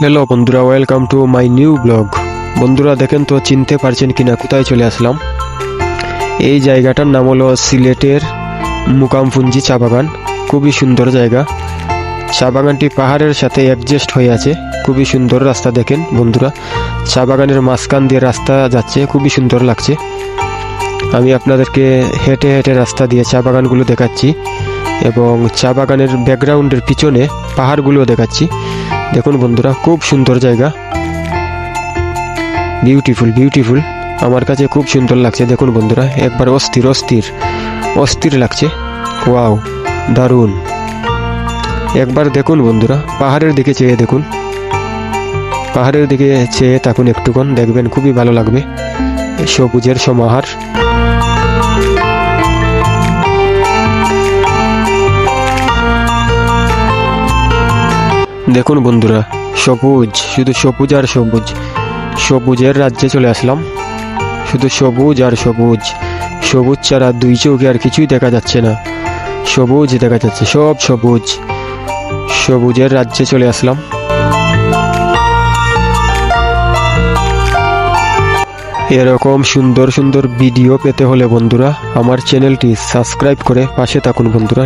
Hello বন্ধুরা, welcome to my new blog. বন্ধুরা দেখেন তো চিনতে পারছেন কিনা কোথায় চলে আসলাম। এই জায়গাটার নাম হলো সিলেটের মুকামপুঞ্জি চা বাগান। খুবই সুন্দর জায়গা। চা বাগানটি পাহাড়ের সাথে অ্যাডজাস্ট হয়ে আছে। খুবই সুন্দর রাস্তা দেখেন বন্ধুরা, চা বাগানের মাঝখান দিয়ে রাস্তা যাচ্ছে, খুবই সুন্দর লাগছে। আমি আপনাদেরকে হেঁটে হেঁটে রাস্তা দিয়ে চা বাগানগুলো দেখাচ্ছি এবং চা বাগানের ব্যাকগ্রাউন্ডের পিছনে পাহাড়গুলো দেখাচ্ছি। দেখুন বন্ধুরা, খুব সুন্দর জায়গা, বিউটিফুল বিউটিফুল। আমার কাছে খুব সুন্দর লাগছে। দেখুন বন্ধুরা, একবার অস্থির অস্থির অস্থির লাগছে। ওয়াও, দারুণ। একবার দেখুন বন্ধুরা, পাহাড়ের দিকে চেয়ে দেখুন, পাহাড়ের দিকে চেয়ে থাকুন একটুক্ষণ, দেখবেন খুবই ভালো লাগবে। সবুজের সমাহার। দেখুন বন্ধুরা, সবুজ, শুধু সবুজ আর সবুজ। সবুজের রাজ্যে চলে আসলাম। শুধু সবুজ আর সবুজ। সবুজ ছাড়া দুই চোখে আর কিছুই দেখা যাচ্ছে না। সবুজ দেখা যাচ্ছে, সব সবুজ। সবুজের রাজ্যে চলে আসলাম। এরকম সুন্দর সুন্দর ভিডিও পেতে হলে বন্ধুরা আমার চ্যানেলটি সাবস্ক্রাইব করে পাশে থাকুন বন্ধুরা।